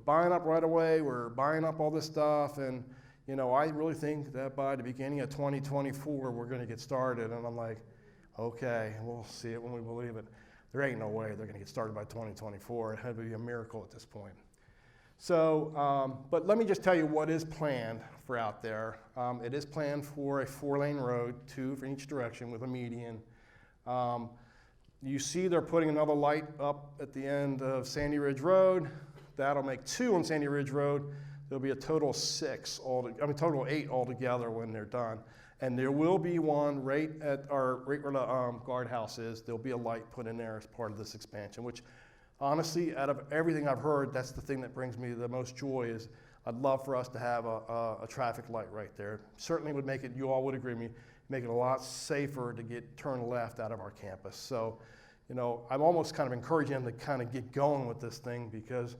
buying up right away, we're buying up all this stuff, and you know, I really think that by the beginning of 2024, we're gonna get started. And I'm like, okay, we'll see it when we believe it. There ain't no way they're gonna get started by 2024. It had to be a miracle at this point. So, but let me just tell you what is planned for out there. It is planned for a 4-lane road, 2 for each direction with a median. You see they're putting another light up at the end of Sandy Ridge Road. That'll make 2 on Sandy Ridge Road. There'll be a total of 6, total of 8 altogether when they're done. And there will be one right where the guardhouse is. There'll be a light put in there as part of this expansion, which honestly, out of everything I've heard, that's the thing that brings me the most joy is I'd love for us to have a traffic light right there. Certainly would make it, you all would agree with me, make it a lot safer to turn left out of our campus. So, you know, I'm almost kind of encouraging them to kind of get going with this thing because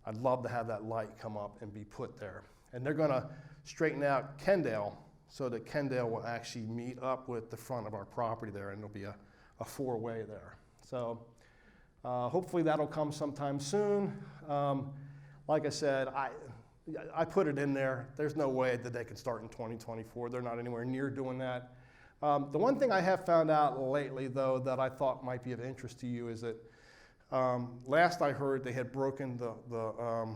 I'd love to have that light come up and be put there. And they're gonna straighten out Kendall so that Kendall will actually meet up with the front of our property there, and there'll be a 4-way there. So hopefully that'll come sometime soon. Like I said, I put it in there. There's no way that they can start in 2024. They're not anywhere near doing that. The one thing I have found out lately, though, that I thought might be of interest to you is that last I heard they had broken the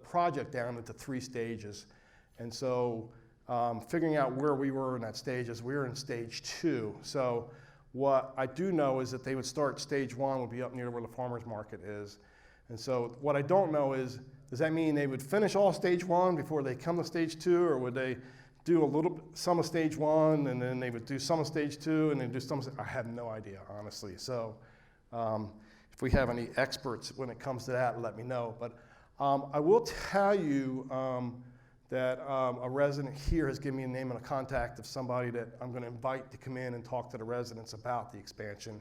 project down into 3 stages. And so figuring out where we were in that stages, we were in stage 2. So what I do know is that they would start stage 1 would be up near where the farmer's market is. And so what I don't know is, does that mean they would finish all stage 1 before they come to stage 2, or would they do some of stage 1 and then they would do some of stage 2 and then do some? I have no idea, honestly. So if we have any experts when it comes to that, let me know. But I will tell you that a resident here has given me a name and a contact of somebody that I'm going to invite to come in and talk to the residents about the expansion.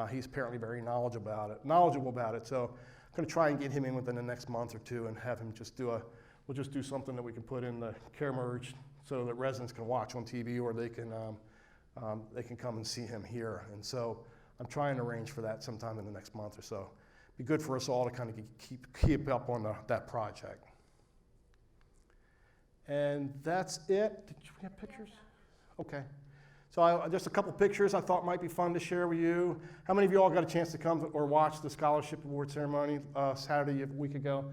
He's apparently very knowledgeable about it. So I'm going to try and get him in within the next month or 2 and have him we'll just do something that we can put in the care merge so that residents can watch on TV, or they can come and see him here. And so I'm trying to arrange for that sometime in the next month or so. Be good for us all to kind of keep up on that project. And that's it. Did you have pictures? Okay. So just a couple pictures I thought might be fun to share with you. How many of you all got a chance to come or watch the scholarship award ceremony Saturday a week ago?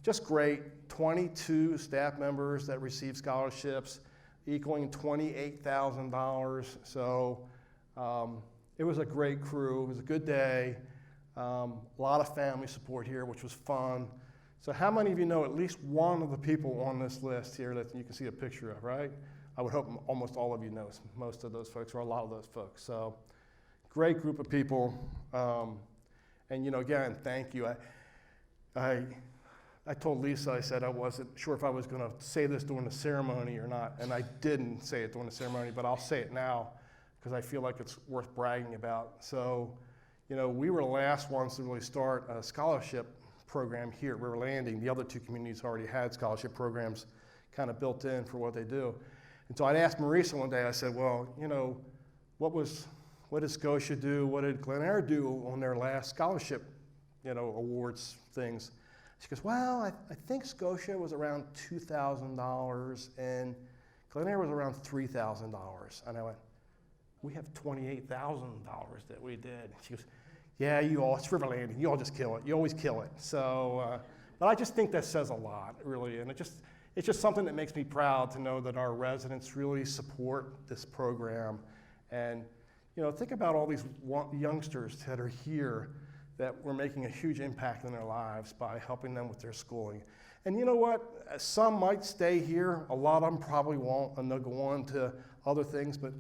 Just great. 22 staff members that received scholarships, equaling $28,000. So it was a great crew. It was a good day. A lot of family support here, which was fun. So how many of you know at least one of the people on this list here that you can see a picture of, right? I would hope almost all of you know most of those folks, or a lot of those folks. So great group of people. And again, thank you. I told Lisa, I said I wasn't sure if I was going to say this during the ceremony or not, and I didn't say it during the ceremony, but I'll say it now because I feel like it's worth bragging about. So, we were the last ones to really start a scholarship program here at River Landing. The other two communities already had scholarship programs kind of built in for what they do. And so I'd asked Marisa one day, I said, well, what did Scotia do? What did Glen Eyre do on their last scholarship, awards things? She goes, well, I think Scotia was around $2,000 and Glen Eyre was around $3,000. And I went, we have $28,000 that we did. She goes, yeah, it's River Landing. You all just kill it. You always kill it. So, but I just think that says a lot, really. And it's just something that makes me proud to know that our residents really support this program. And, think about all these youngsters that are here that we're making a huge impact in their lives by helping them with their schooling. And you know what? Some might stay here. A lot of them probably won't, and they'll go on to other things. But,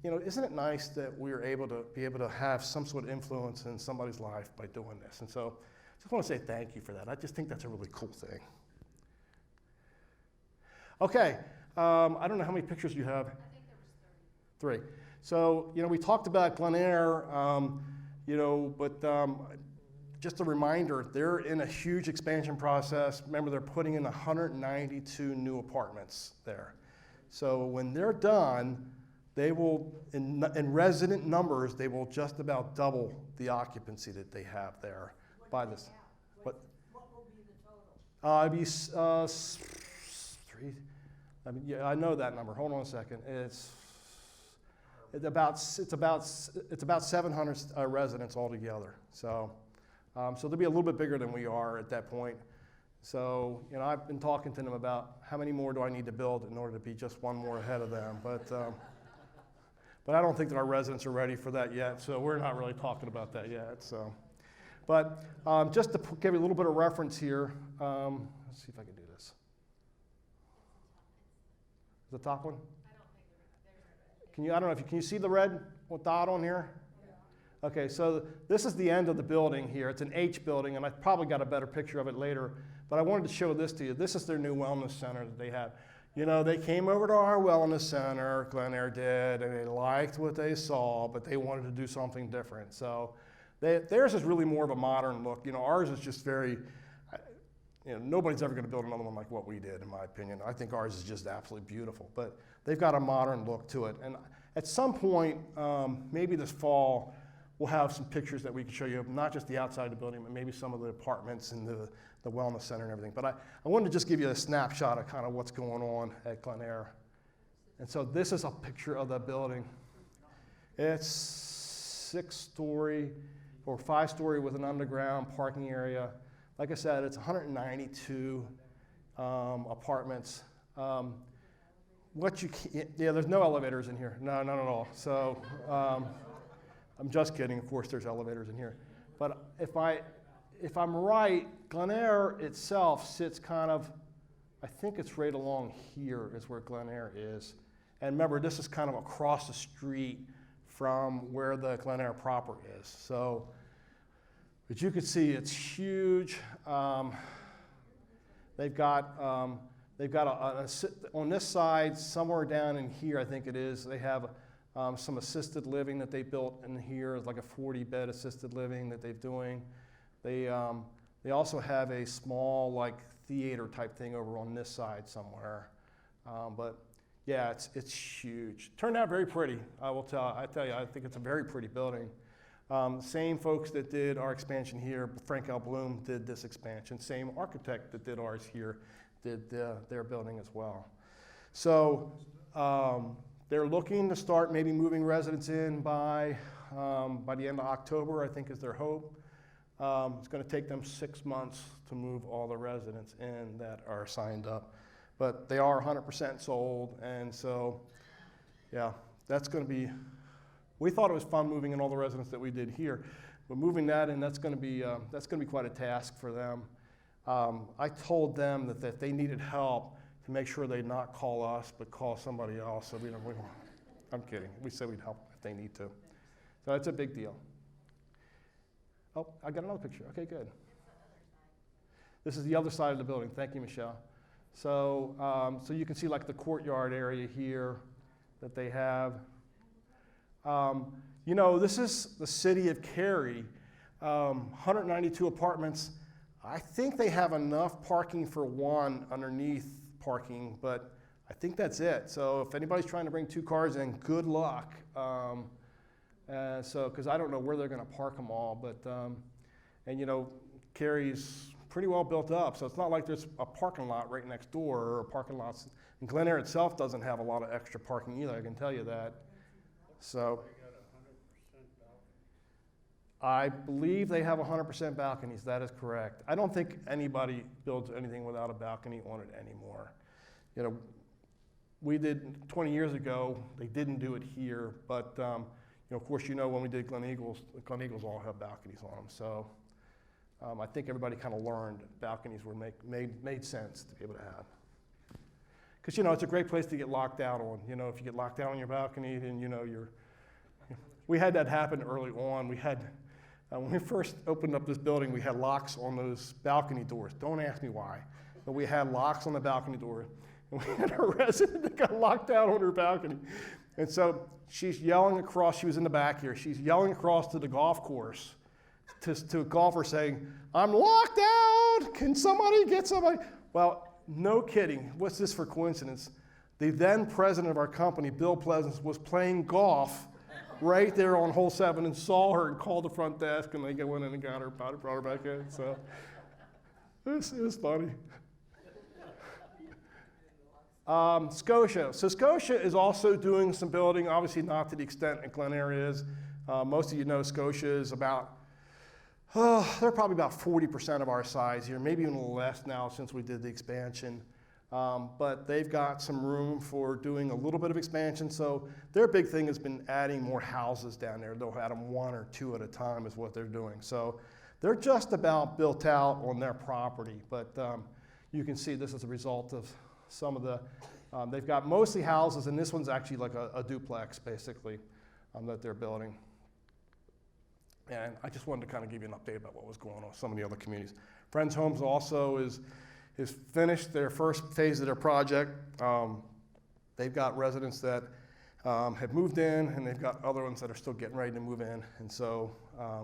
isn't it nice that we're able to have some sort of influence in somebody's life by doing this? And so I just want to say thank you for that. I just think that's a really cool thing. Okay, I don't know how many pictures you have. I think there was 3. So, we talked about Glen Eyre, but just a reminder, they're in a huge expansion process. Remember, they're putting in 192 new apartments there. So when they're done, they will, in resident numbers, they will just about double the occupancy that they have there by this. What will be the total? It'd be 3. I know that number. Hold on a second. It's about 700 residents altogether. So they'll be a little bit bigger than we are at that point. So I've been talking to them about how many more do I need to build in order to be just one more ahead of them. But I don't think that our residents are ready for that yet. So we're not really talking about that yet. So, but just to give you a little bit of reference here, let's see if I can do this. The top one? I don't know can you see the red dot on here? Yeah. Okay, so this is the end of the building here. It's an H building, and I probably got a better picture of it later, but I wanted to show this to you. This is their new wellness center that they have. They came over to our wellness center, Glen Eyre did, and they liked what they saw, but they wanted to do something different. So theirs is really more of a modern look. Ours is just very, nobody's ever going to build another one like what we did, in my opinion. I think ours is just absolutely beautiful, but they've got a modern look to it. And at some point, maybe this fall, we'll have some pictures that we can show you, not just the outside of the building, but maybe some of the apartments and the wellness center and everything. But I wanted to just give you a snapshot of kind of what's going on at Glen Eyre. And so this is a picture of the building. It's 6-story or 5-story with an underground parking area. Like I said, it's 192 apartments. There's no elevators in here. No, not at all. So I'm just kidding. Of course, there's elevators in here. But if I'm right, Glen Eyre itself sits kind of, I think it's right along here is where Glen Eyre is. And remember, this is kind of across the street from where the Glen Eyre proper is. So, but you can see it's huge. They've got on this side, somewhere down in here, I think it is, they have some assisted living that they built in here. It's like a 40-bed assisted living that they're doing. They also have a small theater type thing over on this side somewhere. But yeah, it's huge. Turned out very pretty. I tell you, I think it's a very pretty building. Same folks that did our expansion here, Frank L. Bloom did this expansion. Same architect that did ours here did their building as well. So they're looking to start maybe moving residents in by the end of October, I think is their hope. It's going to take them 6 months to move all the residents in that are signed up. But they are 100% sold, and so, yeah, that's going to be, we thought it was fun moving in all the residents that we did here, but moving that in, that's going to be quite a task for them. I told them that if they needed help, to make sure they not call us, but call somebody else. So I'm kidding. We said we'd help if they need to. So that's a big deal. Oh, I got another picture. Okay, good. This is the other side of the building. Thank you, Michelle. So, so you can see like the courtyard area here that they have. You know, this is the city of Cary, 192 apartments. I think they have enough parking for one underneath parking, but I think that's it. So if anybody's trying to bring 2 cars in, good luck. Because I don't know where they're going to park them all, but and you know, Cary's pretty well built up, so it's not like there's a parking lot right next door or parking lots. And Glen Eyre itself doesn't have a lot of extra parking either, I can tell you that. So I believe they have 100% balconies, that is correct. I don't think anybody builds anything without a balcony on it anymore. You know, we did 20 years ago, they didn't do it here, but you know, of course, you know, when we did Glen Eagles all have balconies on them. So I think everybody kind of learned balconies were made sense to be able to have. Because, you know, it's a great place to get locked out on. You know, if you get locked out on your balcony, then, you know, we had that happen early on. We had, when we first opened up this building, we had locks on those balcony doors. Don't ask me why, but we had locks on the balcony door. And we had a resident that got locked out on her balcony. And so she's yelling across, she was in the back here, she's yelling across to the golf course to a golfer saying, "I'm locked out, can somebody get somebody?" Well, no kidding, what's this for coincidence? The then president of our company, Bill Pleasance, was playing golf right there on hole 7 and saw her and called the front desk, and they went in and got her, brought her back in. So it was funny. Scotia. So Scotia is also doing some building, obviously not to the extent that Glen Eyre is. Most of you know Scotia is about, they're probably about 40% of our size here, maybe even a little less now since we did the expansion. But they've got some room for doing a little bit of expansion. So their big thing has been adding more houses down there. They'll add them 1 or 2 at a time is what they're doing. So they're just about built out on their property. But you can see this is a result of some of the, they've got mostly houses, and this one's actually like a duplex, basically, that they're building. And I just wanted to kind of give you an update about what was going on with some of the other communities. Friends Homes also is finished their first phase of their project. They've got residents that have moved in, and they've got other ones that are still getting ready to move in. And so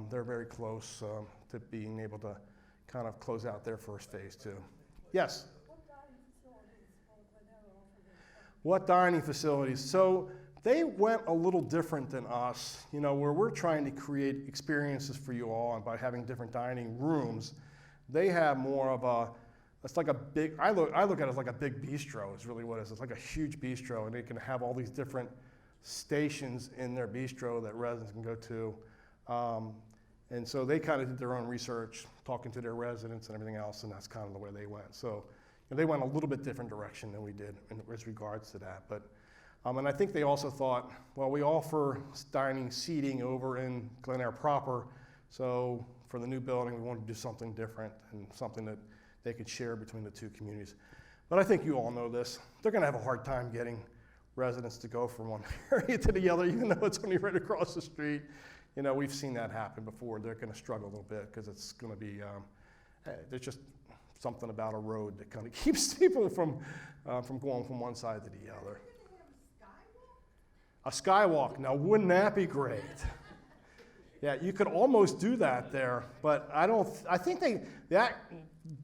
they're very close to being able to kind of close out their first phase too. Yes? What dining facilities? So they went a little different than us, you know, where we're trying to create experiences for you all, and by having different dining rooms, they have more of a, it's like a big, I look at it as like a big bistro is really what it is. It's like a huge bistro, and they can have all these different stations in their bistro that residents can go to. And so they kind of did their own research, talking to their residents and everything else, and that's kind of the way they went. So they went a little bit different direction than we did in regards to that. But, and I think they also thought, well, we offer dining seating over in Glen Eyre proper, so for the new building, we wanted to do something different and something that they could share between the two communities. But I think you all know this. They're going to have a hard time getting residents to go from one area to the other, even though it's only right across the street. You know, we've seen that happen before. They're going to struggle a little bit because it's going to be, there's just something about a road that kind of keeps people from going from one side to the other. A skywalk. Now, wouldn't that be great? Yeah, you could almost do that there, but I think they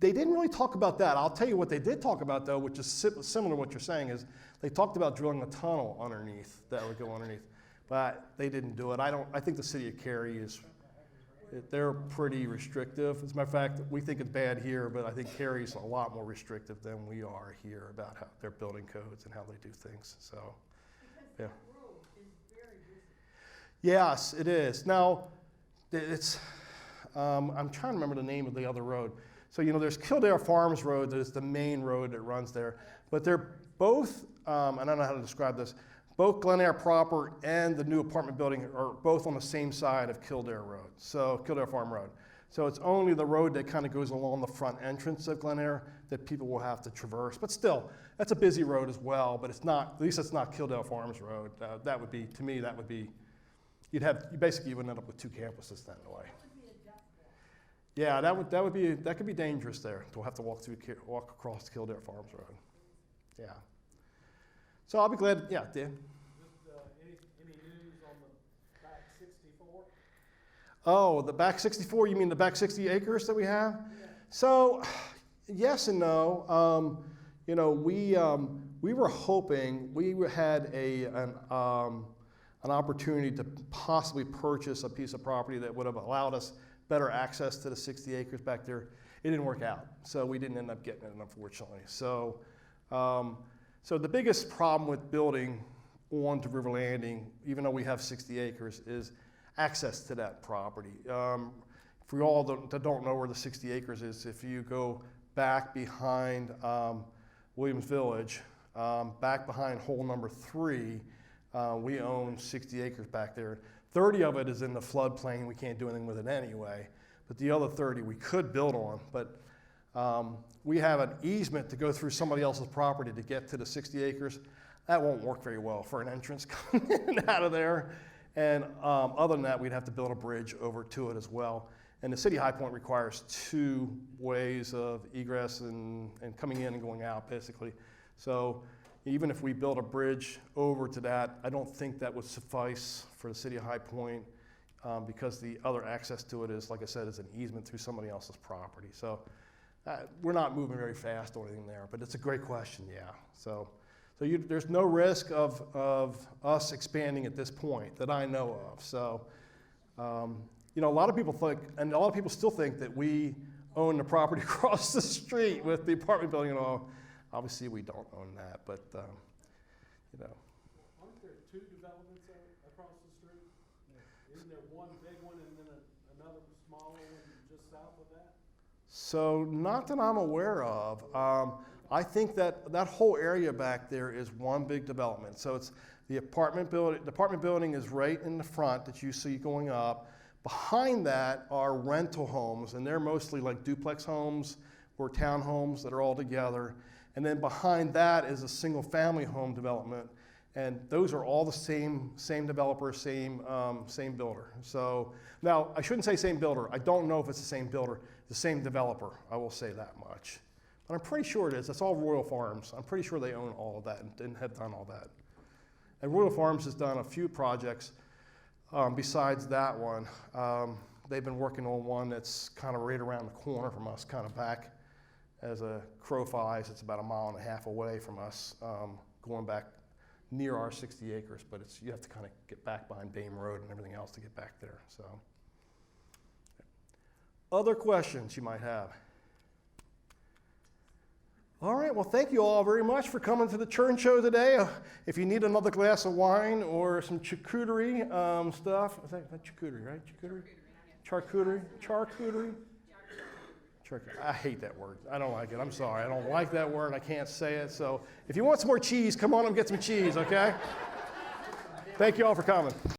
didn't really talk about that. I'll tell you what they did talk about, though, which is similar to what you're saying, is they talked about drilling a tunnel underneath that would go underneath, but they didn't do it. I think the city of Cary they're pretty restrictive. As a matter of fact, we think it's bad here, but I think Cary's a lot more restrictive than we are here about how their building codes and how they do things. So, yeah. Yes, it is. Now, it's, I'm trying to remember the name of the other road. So, you know, there's Kildare Farms Road, that is the main road that runs there. But they're both, I don't know how to describe this, both Glen Eyre proper and the new apartment building are both on the same side of Kildare Road, so Kildare Farm Road. So it's only the road that kind of goes along the front entrance of Glen Eyre that people will have to traverse. But still, that's a busy road as well, but it's not, at least it's not Kildare Farms Road. That would be, to me, that would be you would end up with 2 campuses then, in a way. Yeah, that could be dangerous there. To have to walk across Kildare Farms Road. Yeah. So I'll be glad. Yeah, Dan. Any news on the back 64? Oh, the back 64. You mean the back 60 acres that we have? Yeah. So, yes and no. You know, we were hoping we had an opportunity to possibly purchase a piece of property that would have allowed us better access to the 60 acres back there. It didn't work out, so we didn't end up getting it, unfortunately. So, so the biggest problem with building onto River Landing, even though we have 60 acres, is access to that property. For you all that don't know where the 60 acres is, if you go back behind Williams Village, back behind hole number 3, we own 60 acres back there. 30 of it is in the floodplain. We can't do anything with it anyway. But the other 30 we could build on. But we have an easement to go through somebody else's property to get to the 60 acres. That won't work very well for an entrance coming in and out of there. And other than that, we'd have to build a bridge over to it as well. And the City High Point requires 2 ways of egress and coming in and going out, basically. So even if we build a bridge over to that, I don't think that would suffice for the City of High Point because the other access to it is, like I said, is an easement through somebody else's property. So we're not moving very fast or anything there, but it's a great question, yeah. So there's no risk of us expanding at this point that I know of. So, you know, a lot of people think, and a lot of people still think that we own the property across the street with the apartment building and all. Obviously, we don't own that, but, you know. Aren't there 2 developments across the street? Isn't there one big one and then another smaller one just south of that? So not that I'm aware of. I think that that whole area back there is one big development. So it's the apartment building. The apartment building is right in the front that you see going up. Behind that are rental homes, and they're mostly like duplex homes or townhomes that are all together. And then behind that is a single family home development. And those are all the same developer, same builder. So now I shouldn't say same builder. I don't know if it's the same builder, the same developer. I will say that much. But I'm pretty sure it is. It's all Royal Farms. I'm pretty sure they own all of that and have done all that. And Royal Farms has done a few projects besides that one. They've been working on one that's kind of right around the corner from us, kind of back as a crow flies. It's about 1.5 miles away from us, going back near our 60 acres, but you have to kind of get back behind Bame Road and everything else to get back there. So, other questions you might have? All right, well, thank you all very much for coming to the Churns show today. If you need another glass of wine or some charcuterie stuff, is that charcuterie, right? Charcuterie? Charcuterie? I hate that word. I don't like it. I'm sorry. I don't like that word. I can't say it. So if you want some more cheese, come on and get some cheese, okay? Thank you all for coming.